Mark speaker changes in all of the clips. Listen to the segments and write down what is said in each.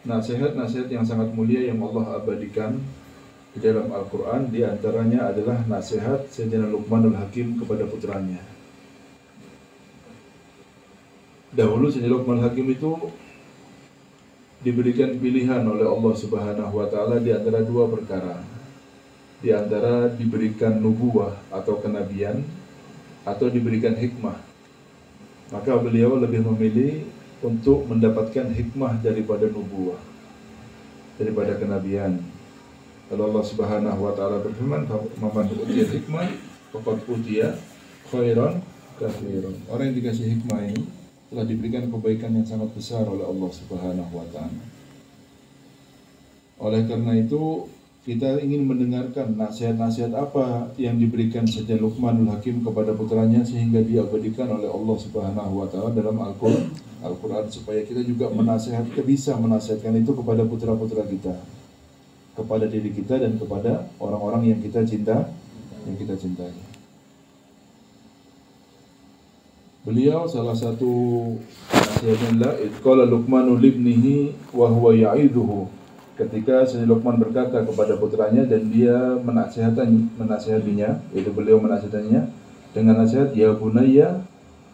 Speaker 1: nasihat-nasihat yang sangat mulia yang Allah abadikan di dalam Al-Quran, di antaranya adalah nasihat Sayyidina Luqmanul Hakim kepada putranya. Dahulu Sayyidina Luqmanul Hakim itu diberikan pilihan oleh Allah Subhanahu wa Ta'ala di antara dua perkara, di antara diberikan nubuwah atau kenabian atau diberikan hikmah. Maka beliau lebih memilih untuk mendapatkan hikmah daripada nubuwah, daripada kenabian. Kalau Allah Subhanahu wa Ta'ala berfirman, "Man utiya hikmah faqad utiya khairan katsiran." Orang yang dikasih hikmah ini telah diberikan kebaikan yang sangat besar oleh Allah Subhanahu wa Ta'ala. Oleh karena itu, kita ingin mendengarkan nasihat-nasihat apa yang diberikan Sayyidina Luqmanul Hakim kepada putranya sehingga diabadikan oleh Allah Subhanahu wa Ta'ala dalam Al-Quran, supaya kita juga bisa menasihatkan itu kepada putra-putra kita, kepada diri kita dan kepada orang-orang yang kita cintai. Beliau salah satu nasihatnya qala Luqmanu libnihi wa huwa ya'idhuhu. Ketika Sayyidina Luqman berkata kepada putranya dan dia menasihatinya, yaitu beliau menasihatinya dengan nasihat, "Ya bunayya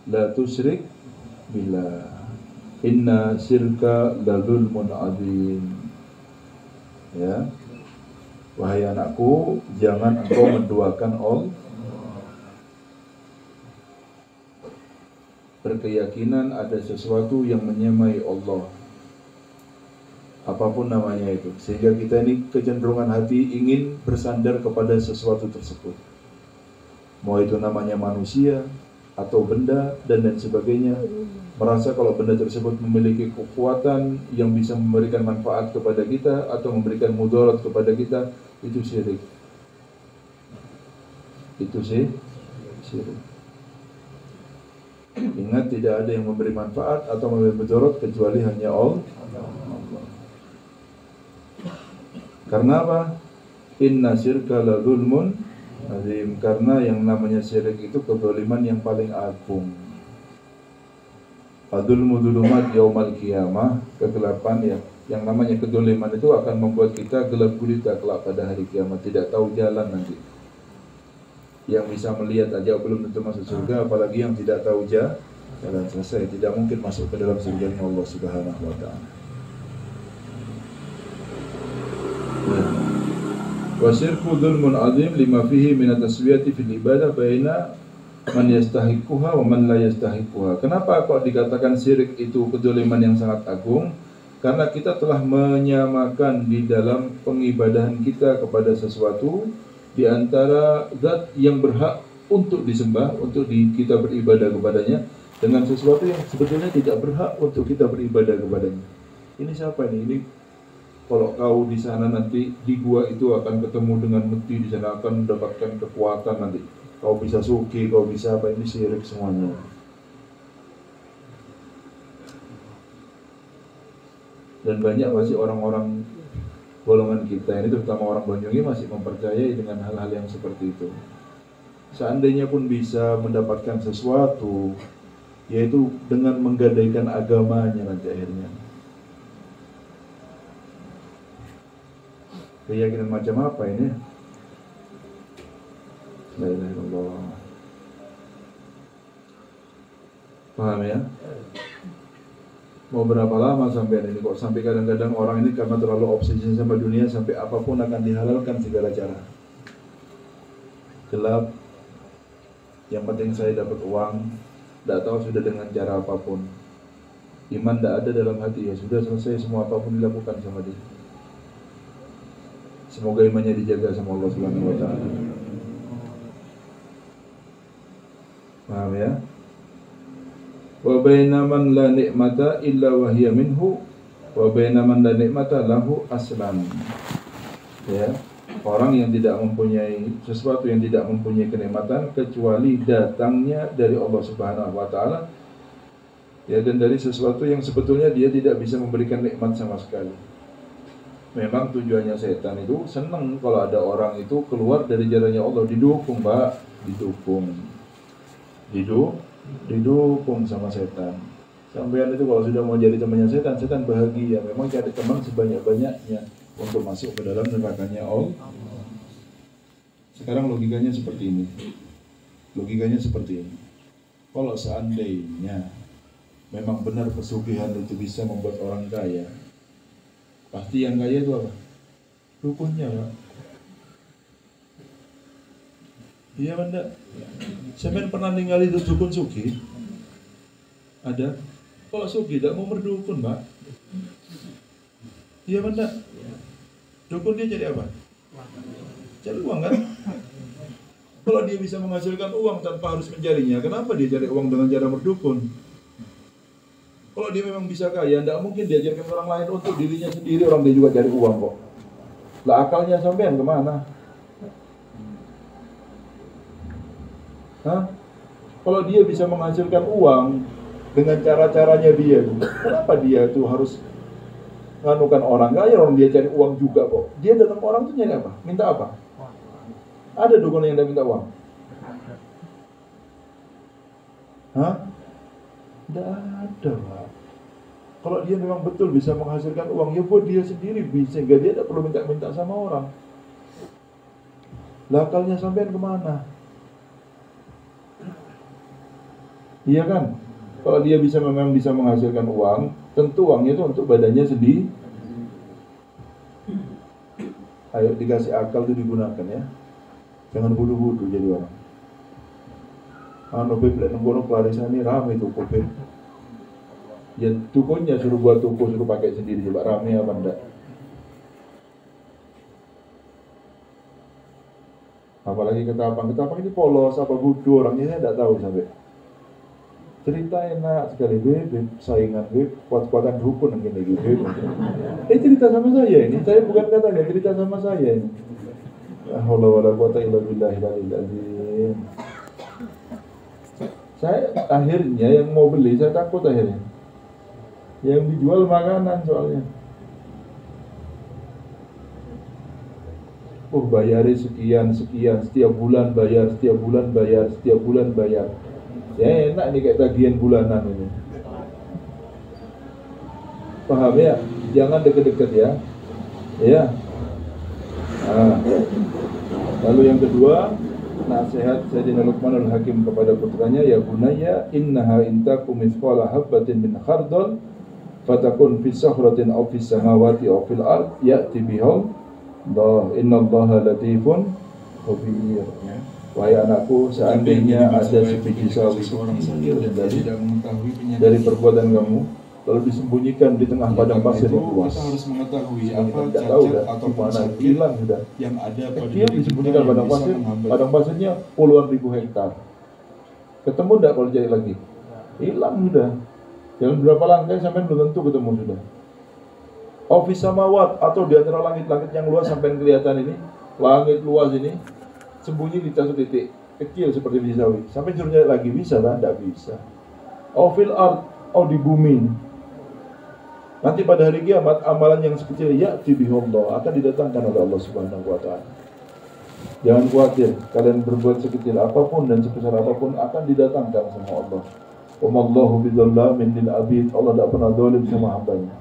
Speaker 1: la tusyrik billah, inna syirka la dzulmun adzim." Ya, wahai anakku, jangan engkau menduakan Allah. Berkeyakinan ada sesuatu yang menyamai Allah, apapun namanya itu, sehingga kita ini kecenderungan hati ingin bersandar kepada sesuatu tersebut, mau itu namanya manusia atau benda dan lain sebagainya, merasa kalau benda tersebut memiliki kekuatan yang bisa memberikan manfaat kepada kita atau memberikan mudarat kepada kita, itu syirik. Itu syirik. Ingat, tidak ada yang memberi manfaat atau memberi mudarat kecuali hanya Allah. Karena apa? Inna syirka la dzulmun adzim. Karena yang namanya syirik itu kezaliman yang paling agung. Adzulmu dzulumat yaumal qiyamah, kegelapan ya. Yang namanya kezaliman itu akan membuat kita gelap gulita kelak pada hari kiamat, tidak tahu jalan nanti. Yang bisa melihat aja belum tentu masuk surga, apalagi yang tidak tahu jalan. Selesai, tidak mungkin masuk ke dalam surga Allah Subhanahu wa Ta'ala. Wasyirku dzulmun adzim lima fihi min at-taswiyati fil ibadah baina man yastahiquha wa man la yastahiquha. Kenapa kok dikatakan syirik itu kedzaliman yang sangat agung? Karena kita telah menyamakan di dalam pengibadahan kita kepada sesuatu di antara zat yang berhak untuk disembah, untuk kita beribadah kepadanya, dengan sesuatu yang sebetulnya tidak berhak untuk kita beribadah kepadanya. Ini siapa ini? Ini kalau kau di sana nanti di gua itu akan ketemu dengan meti, di sana akan mendapatkan kekuatan nanti. Kau bisa suki, kau bisa apa, ini syirik semuanya. Dan banyak masih orang-orang golongan kita ini, terutama orang Banyuwangi, masih mempercayai dengan hal-hal yang seperti itu. Seandainya pun bisa mendapatkan sesuatu, yaitu dengan menggadaikan agamanya nanti akhirnya. Keyakinan macam apa ini? La ilaha illallah. Paham ya? Mau berapa lama sampai ini kok? Sampai kadang-kadang orang ini karena terlalu obsesi sama dunia, sampai apapun akan dihalalkan segala cara. Gelap, yang penting saya dapat uang, tidak tahu sudah dengan cara apapun. Iman tidak ada dalam hati, ya sudah selesai, semua apapun dilakukan sama dia. Semoga imannya dijaga sama Allah Subhanahu wa Ta'ala. Paham ya? Wa baina man la ni'mata illa wa hiya minhu wa baina man la ni'mata lahu aslan. Ya, orang yang tidak mempunyai sesuatu, yang tidak mempunyai kenikmatan kecuali datangnya dari Allah Subhanahu wa Ta'ala. Ya, dan dari sesuatu yang sebetulnya dia tidak bisa memberikan nikmat sama sekali. Memang tujuannya setan itu senang kalau ada orang itu keluar dari jalannya Allah, didukung, Pak, didukung sama setan. Sampean itu kalau sudah mau jadi temannya setan, setan bahagia. Memang cari teman sebanyak-banyaknya untuk masuk ke dalam nerakanya Allah. Sekarang logikanya seperti ini. Logikanya seperti ini. Kalau seandainya memang benar pesugihan itu bisa membuat orang kaya, pasti yang kaya itu apa? Dukunnya, Pak. Iya, Banda. Sampean pernah tinggal itu dukun sugih? Ada? Kalau sugih tidak mau berdukun, Pak. Iya, Banda. Dukun dia jadi apa? Cari uang, kan? Kalau dia bisa menghasilkan uang tanpa harus mencarinya, kenapa dia cari uang dengan cara berdukun? Kalau dia memang bisa kaya, tidak mungkin diajarkan orang lain untuk dirinya sendiri, orang dia juga cari uang kok. Lah akalnya sampean kemana? Hah? Kalau dia bisa menghasilkan uang dengan cara-caranya dia, kenapa dia tuh harus nganukan orang kaya? Orang dia cari uang juga kok. Dia datang ke orang tuh nyari apa? Minta apa? Ada dukun yang minta uang? Hah? Tidak ada, Pak. Kalau dia memang betul bisa menghasilkan uang, ya buat dia sendiri bisa, sehingga dia tidak perlu minta-minta sama orang. Lah akalnya sampean kemana? Iya kan? Kalau dia memang bisa menghasilkan uang, tentu uangnya itu untuk badannya sendiri. Ayo dikasih akal itu digunakan ya. Jangan bodoh-bodoh jadi orang. Anu beb lek nunggu Clarissa ini rame tuh beb. Ya tukunya suruh buat tuku, suruh pakai sendiri coba rame apa enggak? Apalagi ketapang ini polos apa bodoh, orangnya saya enggak tahu sampai. Cerita enak sekali beb, saingan beb, kuat-kuatan dukun yang gini beb. Cerita sama saya ini, saya bukan katanya cerita sama saya ini. La haula wala quwata illa billahil azim. Saya akhirnya yang mau beli, saya takut akhirnya. Yang dijual makanan soalnya. Bayarnya sekian, setiap bulan bayar. Ya enak nih kayak tagihan bulanan ini. Paham ya? Jangan deket-deket ya. Ya. Nah. Lalu yang kedua, nasihat Sayyidina Luqmanul Hakim kepada putranya, ya bunayya innaha intakum mithqala habbatin min khardal fatakun fi sakhratin aw fis samawati aw fil ard ya'ti bihum innallaha latifun khabir. Wahai anakku, seandainya ada sebiji sawi dari perbuatan kamu lalu disembunyikan di tengah padang pasir yang luas, kita harus mengetahui apa cacat atau mana hilang sudah yang ada pada disembunyikan padang pasirnya puluhan ribu hektar. Ketemu enggak kalau cari lagi? Hilang sudah. Jalan berapa langkah sampai belum tentu ketemu sudah. Ofis samawat atau di antara langit-langit yang luas sampai kelihatan ini, langit luas ini sembunyi di satu titik kecil seperti biji sawi. Sampai suruh nyari lagi bisa kan? Tidak bisa. Fil ard atau di bumi. Nanti pada hari kiamat amalan yang sekecil ya'ti bihullah akan didatangkan oleh Allah Subhanahu wa taala. Jangan khawatir, kalian berbuat sekecil apapun dan sebesar apapun akan didatangkan sama Allah. Wallahu bidzallamin lil abid. Allah tidak pernah zalim sama hambanya.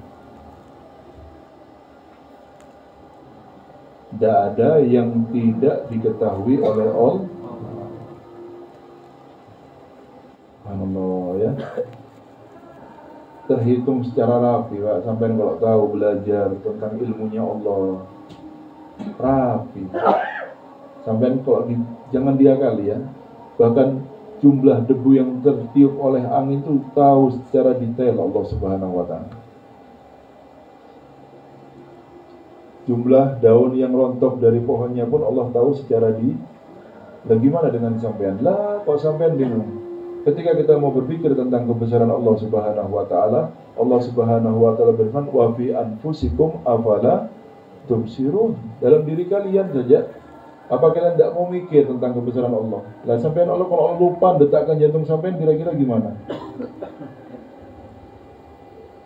Speaker 1: Tidak ada yang tidak diketahui oleh Allah. Subhanallah ya. Terhitung secara rapi, Pak. Sampai kalau tahu belajar tentang ilmunya Allah, rapi. Sampai kalau jangan diakali ya. Bahkan jumlah debu yang tertiup oleh angin itu tahu secara detail Allah Subhanahu wa taala. Jumlah daun yang rontok dari pohonnya pun Allah tahu secara Lah gimana dengan sampean? Lah kok sampean bingung? Ketika kita mau berpikir tentang kebesaran Allah Subhanahu wa taala, Allah Subhanahu wa taala berfirman, "Wa fi anfusikum afala tubsirun." Dalam diri kalian saja, apa kalian tidak mau mikir tentang kebesaran Allah? Lah sampean Allah kalau Allah lupa detakkan jantung sampean kira-kira gimana?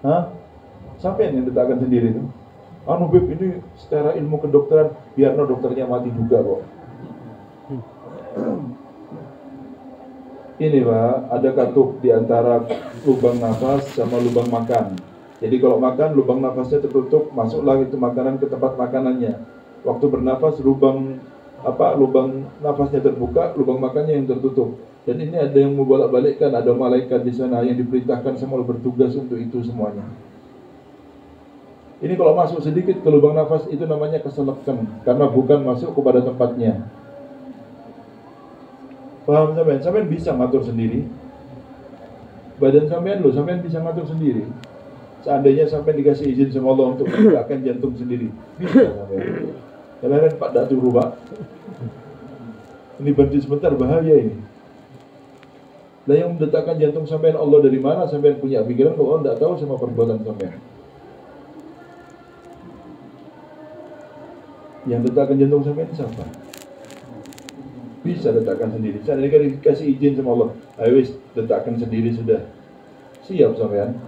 Speaker 1: Hah? Sampean yang detakkan sendiri itu. Anu beb ini secara ilmu kedokteran biar dokternya mati juga kok. Ini Pak, ada katup di antara lubang nafas sama lubang makan. Jadi kalau makan, lubang nafasnya tertutup, masuklah itu makanan ke tempat makanannya. Waktu bernafas, lubang nafasnya terbuka, lubang makannya yang tertutup. Dan ini ada yang membolak-balikkan, ada malaikat di sana yang diperintahkan semua bertugas untuk itu semuanya. Ini kalau masuk sedikit ke lubang nafas itu namanya keselekan, karena bukan masuk kepada tempatnya. Paham sampean? Sampean bisa ngatur sendiri. Badan sampean sampean bisa ngatur sendiri. Seandainya sampean dikasih izin sama Allah untuk menggerakkan jantung sendiri, bisa sampean. Kalian Pak dak turu Pak. Ini berhenti sebentar, bahaya ini. Lah yang mendetakkan jantung sampean Allah dari mana? Sampean punya pikiran kalau Allah tidak tahu sama perbuatan sampean. Yang detakkan jantung sampean siapa? Bisa letakkan sendiri. Saya dikasih izin sama Allah. Ayo wis, letakkan sendiri sudah. Siap sampean.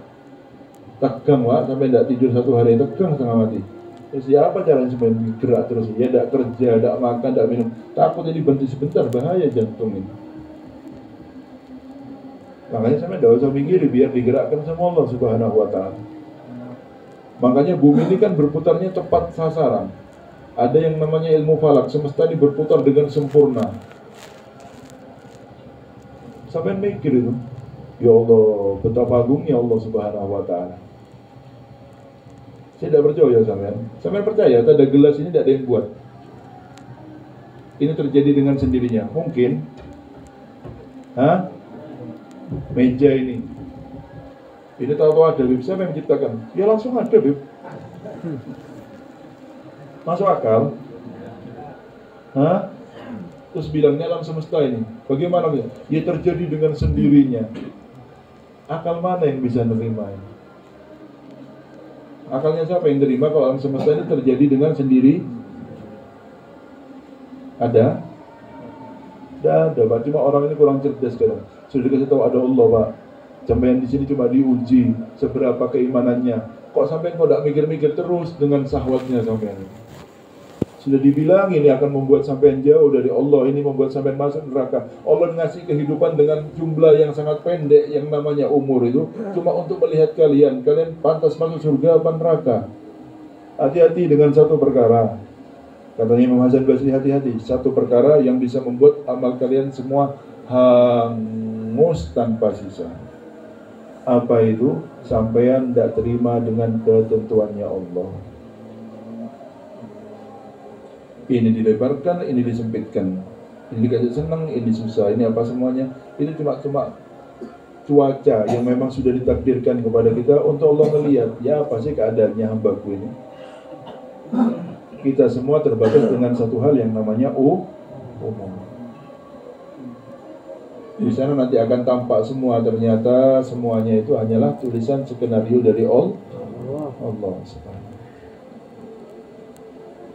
Speaker 1: Tegang Pak, sampai tidak tidur 1 hari, tegang setengah mati. Terus ya apa caranya sampean gerak terus? Ya tidak kerja, tidak makan, tidak minum. Takut ini berhenti sebentar, bahaya jantung ini. Makanya sampean tidak usah mikir biar digerakkan sama Allah Subhanahu wa taala. Makanya bumi ini kan berputarnya tepat sasaran. Ada yang namanya ilmu falak, semesta ini berputar dengan sempurna. Sampai mikir itu, ya Allah, betapa agungnya Allah Subhanahu wa taala. Saya tidak percaya sampean. Sampean percaya ada gelas ini tidak ada yang buat. Ini terjadi dengan sendirinya. Mungkin. Meja ini. Ini tahu-tahu ada, Bib. Siapa yang menciptakan? Ya langsung ada, Bib. Masuk akal? Terus bilangnya alam semesta ini bagaimana? Ya terjadi dengan sendirinya. Akal mana yang bisa menerima ini? Akalnya siapa yang terima kalau alam semesta ini terjadi dengan sendiri? Ada? Tidak ada Pak, cuma orang ini kurang cerdas sekarang. Sudah dikasih tahu ada Allah Pak. Sampai di sini cuma diuji seberapa keimanannya. Kok sampai kok tidak mikir-mikir terus dengan syahwatnya sampai ini? Sudah dibilang ini akan membuat sampean jauh dari Allah, ini membuat sampean masuk neraka. Allah ngasih kehidupan dengan jumlah yang sangat pendek, yang namanya umur itu cuma untuk melihat kalian pantas masuk surga apa neraka. Hati-hati dengan satu perkara. Katanya Imam Hasan Basri, hati-hati satu perkara yang bisa membuat amal kalian semua hangus tanpa sisa. Apa itu? Sampean tidak terima dengan ketentuannya Allah. Ini dilebarkan, ini disempitkan. Ini dikasih senang, ini susah. Ini apa semuanya? Ini cuma cuaca yang memang sudah ditakdirkan kepada kita untuk Allah melihat. Ya apa sih keadaannya hambaku ini? Kita semua terbatas dengan satu hal yang namanya umum. Di sana nanti akan tampak semua, ternyata semuanya itu hanyalah tulisan skenario dari Allah Subhanahu.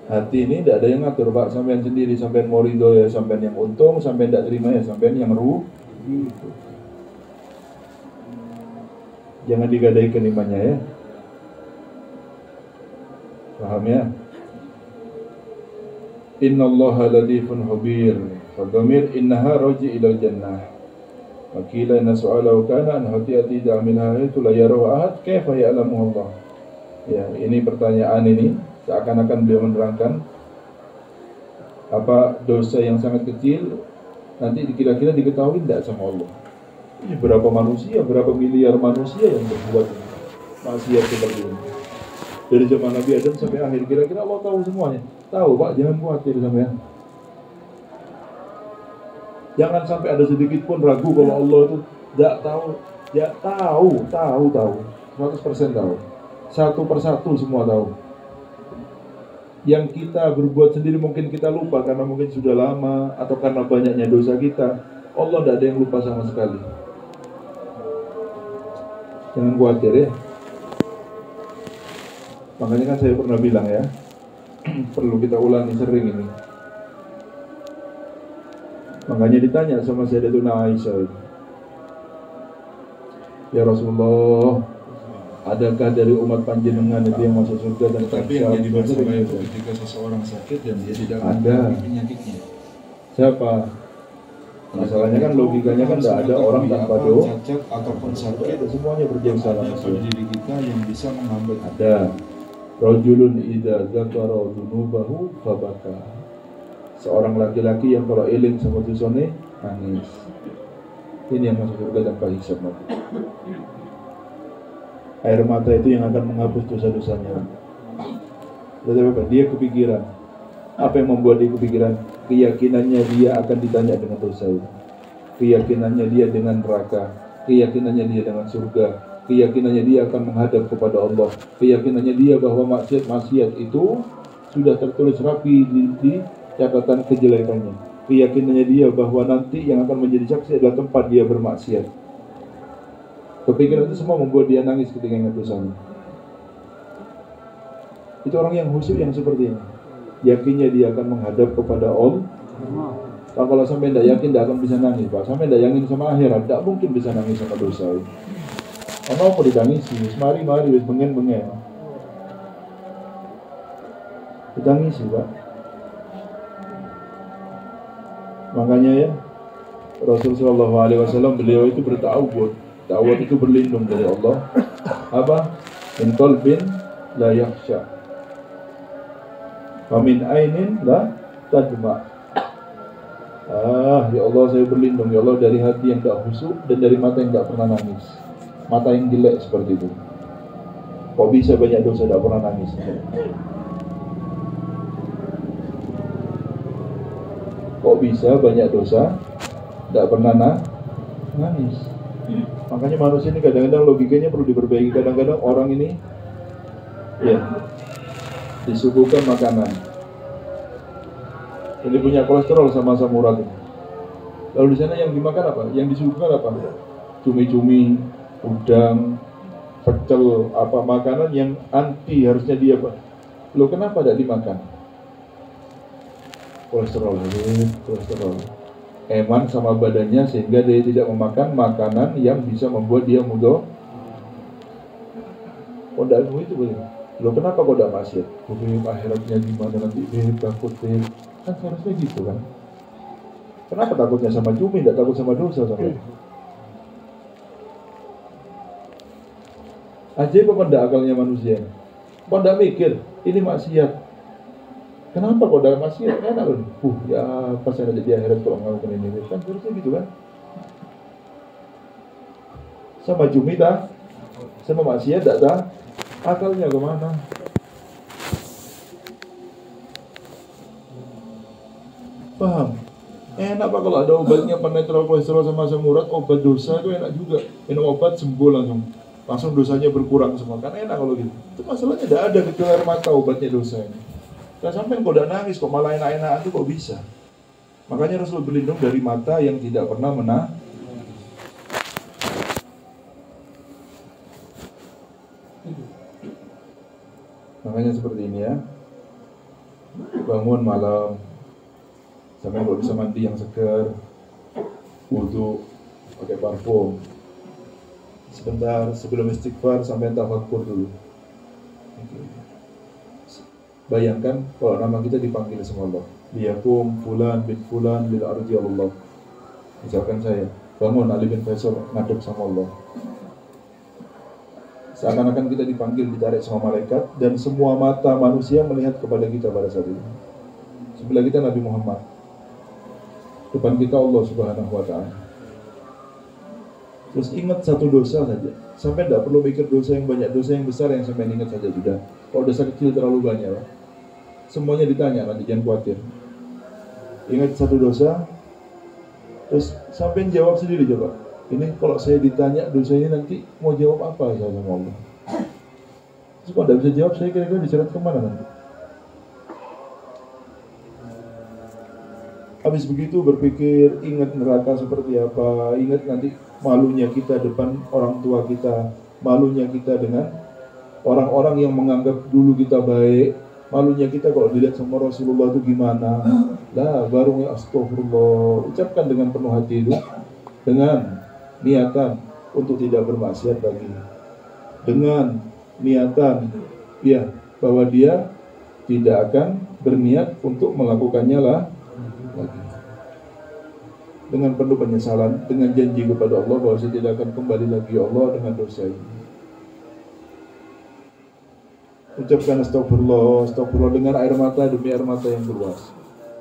Speaker 1: Hati ini tidak ada yang ngatur Pak, sampean sendiri, sampean mau ridho ya sampean yang untung, sampean tidak terima ya sampean yang rugi. Jangan digadaikan imannya ya. Paham ya? Innallaha latifun khabir. Fadhamir innaha raji ilal jannah. Wakila inna su'alahu kana an hati-hati da'amilha itu la yarahu ahad kaifa ya'lamu Allah. Ya, ini pertanyaan ini seakan-akan beliau menerangkan apa dosa yang sangat kecil nanti kira-kira diketahui tidak sama Allah. Ini berapa manusia, berapa miliar manusia yang berbuat maksiat seperti ini. Dari zaman Nabi Adam sampai akhir, kira-kira Allah tahu semuanya? Tahu Pak, jangan khawatir sampean. Jangan sampai ada sedikit pun ragu kalau Allah itu tidak tahu. Ya tahu, 100% tahu. Satu persatu semua tahu. Yang kita berbuat sendiri mungkin kita lupa karena mungkin sudah lama atau karena banyaknya dosa kita. Allah tidak ada yang lupa sama sekali. Jangan khawatir ya. Makanya kan saya pernah bilang ya, perlu kita ulangi sering ini. Makanya ditanya sama Sayyidatuna Aisyah, ya Rasulullah, adakah dari umat panjenengan itu yang masuk surga dan
Speaker 2: tapi yang jadi masalah itu ketika seseorang sakit dan dia tidak
Speaker 1: ada
Speaker 2: penyakitnya.
Speaker 1: Siapa? Masalahnya kan logikanya kan tidak ada orang tanpa dosa,
Speaker 2: cacat ataupun sakit,
Speaker 1: semuanya berdosa.
Speaker 2: pada diri kita yang bisa menghambat.
Speaker 1: Ada rajulun idza dzakara dunubahu fabaka. Seorang laki-laki yang kalau eling sama dosane nangis. Ini yang masuk surga tanpa hisab mati. Air mata itu yang akan menghapus dosa-dosanya. Tetapi apa? Dia kepikiran. Apa yang membuat dia kepikiran? Keyakinannya dia akan ditanya dengan dosa itu. Keyakinannya dia dengan neraka. Keyakinannya dia dengan surga. Keyakinannya dia akan menghadap kepada Allah. Keyakinannya dia bahwa maksiat itu sudah tertulis rapi di catatan kejelekannya. Keyakinannya dia bahwa nanti yang akan menjadi saksi adalah tempat dia bermaksiat. Kepikiran itu semua membuat dia nangis ketika ingat dosanya. Itu orang yang khusyuk yang seperti ini. Yakinnya dia akan menghadap kepada Allah. Pak, kalau sampai tidak yakin tidak akan bisa nangis, Pak. Sampai tidak yakin sama akhirat, tidak mungkin bisa nangis sama dosa. Ono apa ditangisi? Mari wis bengen. Ditangisi, Pak. Makanya ya, Rasulullah SAW beliau itu bertawud. Tawud itu berlindung dari Allah. Apa? Min qalbin la yakhsha. Wa min ainin la tadma. Ya Allah, saya berlindung ya Allah dari hati yang tak khusyuk dan dari mata yang tak pernah nangis. Mata yang jelek seperti itu. Kok bisa banyak dosa tak pernah nangis? Kok bisa banyak dosa tak pernah nangis? Makanya manusia ini kadang-kadang logikanya perlu diperbaiki. Kadang-kadang orang ini ya disuguhkan makanan. Ini punya kolesterol sama asam urat. Lalu di sana yang dimakan apa? Yang disuguhkan apa? Cumi-cumi, udang, pecel, apa makanan yang anti harusnya dia, Pak. Loh kenapa tidak dimakan? Kolesterol. Eman sama badannya sehingga dia tidak memakan makanan yang bisa membuat dia mudah. Oh tidak itu boleh. Loh kenapa kok tidak maksiat? Akhiratnya gimana nanti? Takut. Kan seharusnya gitu kan. Kenapa takutnya sama cumi, tidak takut sama dosa sampai? Ajaib apa tidak akalnya manusia? Kok tidak mikir, ini maksiat. Kenapa kok tidak maksiat? Enak loh. Ya pas ada di akhirat kalau melakukan ini. Kan seharusnya gitu kan. Sama cumi tak? Sama maksiat tak? Akalnya kemana? Paham? Enak Pak kalau ada obatnya penetral kolesterol sama asam urat, obat dosa itu enak juga. Minum obat sembuh langsung dosanya berkurang semua. Kan enak kalau gitu. Itu masalahnya tidak ada kecuali air mata obatnya dosa ini. Nah sampai kok udah nangis kok malah enak-enakan itu kok bisa. Makanya Rasul berlindung dari mata yang tidak pernah Makanya seperti ini ya. Bangun malam sampai kalau bisa mandi yang segar, wudu, pakai parfum. Sebentar sebelum istighfar sampai tafakur dulu. Bayangkan kalau nama kita dipanggil sama Allah. Liyakum fulan bin fulan bil ardi Allah. Misalkan saya bangun Ali bin Faisal ngadep sama Allah. Seakan-akan kita dipanggil, ditarik sama malaikat dan semua mata manusia melihat kepada kita pada saat itu. Sebelah kita Nabi Muhammad, depan kita Allah Subhanahu wa ta'ala. Terus ingat satu dosa saja. Sampai tidak perlu mikir dosa yang banyak, dosa yang besar yang sampai ingat saja sudah. Kalau dosa kecil terlalu banyak, Pak. Semuanya ditanya nanti, jangan khawatir. Ingat satu dosa, terus sampai jawab sendiri coba. Ini kalau saya ditanya dosa ini nanti mau jawab apa saya sama Allah? Terus kalau tidak bisa jawab, saya kira-kira diseret kemana nanti? Habis begitu berpikir, ingat neraka seperti apa, ingat nanti malunya kita depan orang tua kita, malunya kita dengan orang-orang yang menganggap dulu kita baik, malunya kita kalau dilihat sama Rasulullah itu gimana. Lah baru astagfirullah, ucapkan dengan penuh hati itu, dengan niatan untuk tidak bermaksiat lagi, dengan niatan ya bahwa dia tidak akan berniat untuk melakukannya lagi. dengan penuh penyesalan, dengan janji kepada Allah bahwa saya tidak akan kembali lagi ya Allah dengan dosa ini. Ucapkan astagfirullah, astagfirullah dengan air mata demi air mata yang keluar.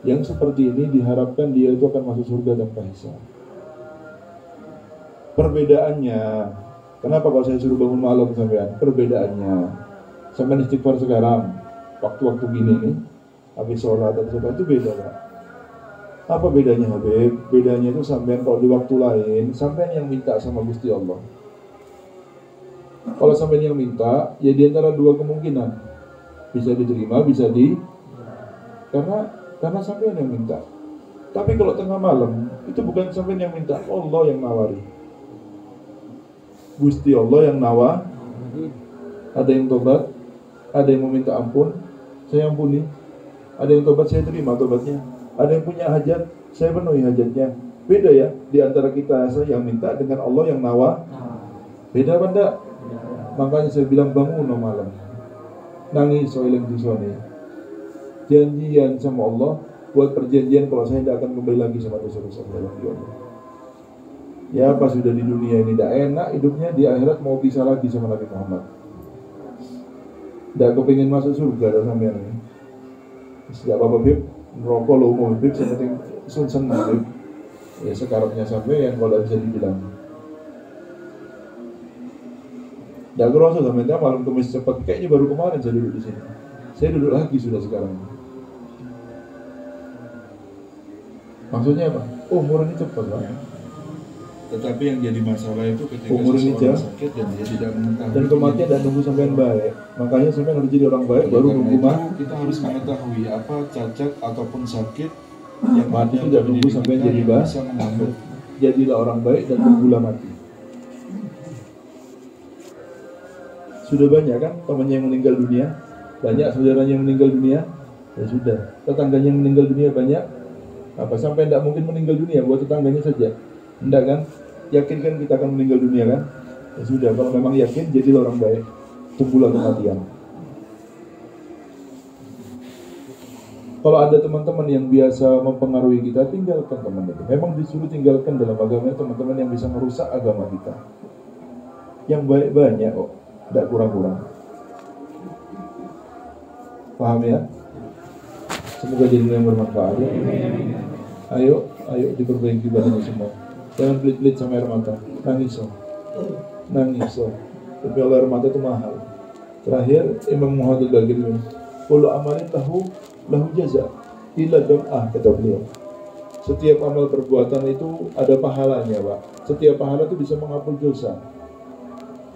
Speaker 1: Yang seperti ini diharapkan dia itu akan masuk surga tanpa hisab. Perbedaannya, kenapa kalau saya suruh bangun malam sampean? Perbedaannya, sampean istighfar sekarang, waktu-waktu gini nih, habis sholat atau sholat itu beda Pak. Apa bedanya Habib? Bedanya itu sampean kalau di waktu lain, sampean yang minta sama Gusti Allah. Kalau sampean yang minta, ya di antara dua kemungkinan, bisa diterima, bisa karena sampean yang minta. Tapi kalau tengah malam, itu bukan sampean yang minta, Allah yang nawari. Gusti Allah yang nawa. Ada yang tobat, ada yang meminta ampun, saya ampuni. Ada yang tobat, saya terima tobatnya. Ada yang punya hajat, saya penuhi hajatnya. Beda ya, di antara kita saya yang minta dengan Allah yang nawa. Beda apa enggak? Makanya saya bilang bangun malam, nangis soiling dusone, janjian sama Allah, buat perjanjian kalau saya tidak akan kembali lagi sama dosa-dosa dalam Allah. Ya pas sudah di dunia ini tidak enak hidupnya, di akhirat mau bisa lagi sama Nabi Muhammad. Tidak kepingin masuk surga dah sampean ini. Tidak apa-apa Bib, merokok lo mau Bib, saya penting sunsen Bib. Ya sekarangnya sampai yang kalau bisa dibilang. Tidak kerasa sampean malam kemis cepat, kayaknya baru kemarin saya duduk di sini. Saya duduk lagi sudah sekarang. Maksudnya apa? Oh, umur ini cepat Pak.
Speaker 2: Tetapi yang jadi masalah itu ketika
Speaker 1: Umur ini
Speaker 2: seseorang
Speaker 1: jauh.
Speaker 2: sakit dan dia tidak mengetahui.
Speaker 1: Dan kematian tidak nunggu sampean baik. Makanya sampean harus jadi orang baik baru nunggu mati.
Speaker 2: Kita harus mengetahui apa cacat ataupun sakit
Speaker 1: Yang mati itu tidak nunggu sampean jadi baik.
Speaker 2: bisa menghambat.
Speaker 1: Jadilah orang baik dan tunggulah mati. Sudah banyak kan temannya yang meninggal dunia? Banyak saudaranya yang meninggal dunia? Ya sudah. Tetangganya yang meninggal dunia banyak? Apa sampai tidak mungkin meninggal dunia buat tetangganya saja? Tidak kan? Yakin kan kita akan meninggal dunia kan? Ya sudah, kalau memang yakin jadilah orang baik. Tunggulah kematian. Kalau ada teman-teman yang biasa mempengaruhi kita, tinggalkan teman itu. Memang disuruh tinggalkan dalam agama teman-teman yang bisa merusak agama kita. Yang baik banyak kok, tidak kurang-kurang. Paham ya? Semoga jadi yang bermanfaat. Ayo diperbaiki badannya semua. Jangan pelit-pelit sama air mata. Nangis so. Tapi Allah air mata itu mahal. Terakhir Imam Muhammad al-Ghazali, "Kullu amalin lahu jaza illa dam'ah," kata beliau. Setiap amal perbuatan itu ada pahalanya, Pak. Setiap pahala itu bisa menghapus dosa.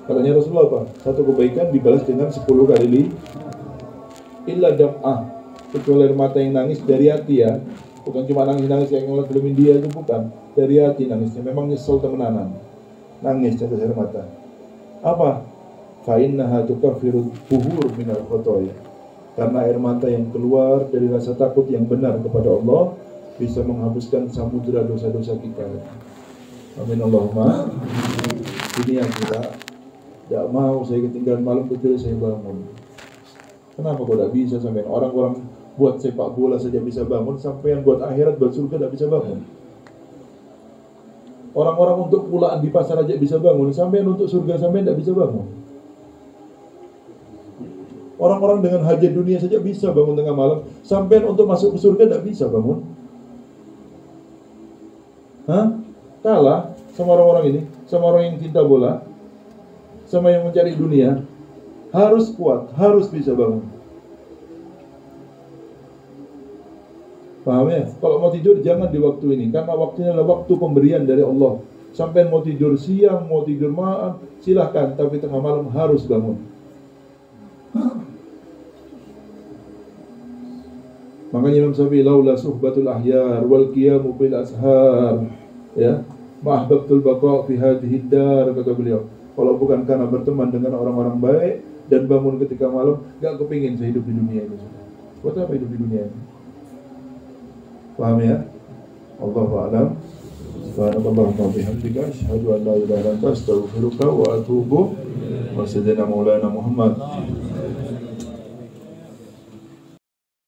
Speaker 1: Katanya Rasulullah apa? Satu kebaikan dibalas dengan 10 kali illa dam'ah, kecuali air mata yang nangis dari hati ya. Bukan cuma nangis-nangis kayak ngeliat film India itu, bukan. Dari hati nangisnya, memang nyesel temenanan. Nangis tetes air mata. Apa? Fa innaha tukaffiru buhur minal khotoya. Karena air mata yang keluar dari rasa takut yang benar kepada Allah bisa menghapuskan samudera dosa-dosa kita. Amin Allahumma. Ini yang kita tidak mau saya ketinggalan malam kecil saya bangun. Kenapa kok tidak bisa sampai orang-orang buat sepak bola saja bisa bangun, sampai yang buat akhirat, buat surga tidak bisa bangun. Orang-orang untuk pulaan di pasar aja bisa bangun, sampai untuk surga sampai tidak bisa bangun. Orang-orang dengan hajat dunia saja bisa bangun tengah malam, sampai untuk masuk ke surga tidak bisa bangun. Kalah sama orang-orang ini, sama orang yang cinta bola, sama yang mencari dunia. Harus kuat, harus bisa bangun. Paham ya? Kalau mau tidur jangan di waktu ini, karena waktunya adalah waktu pemberian dari Allah. Sampai mau tidur siang, mau tidur malam, silahkan, tapi tengah malam harus bangun. Makanya Imam Syafi'i, laula suhbatul ahyar wal qiyamu bil ashar, ya, ma'ahbabtul baqa' fi hadhihi dar, kata beliau. Kalau bukan karena berteman dengan orang-orang baik dan bangun ketika malam, gak kepingin saya hidup di dunia ini. Buat apa hidup di dunia ini? Paham ya? Allahu a'lam. Subhanakallahumma wa bihamdika asyhadu an la ilaha illa anta astaghfiruka wa atubu. Wa sayyidina Maulana Muhammad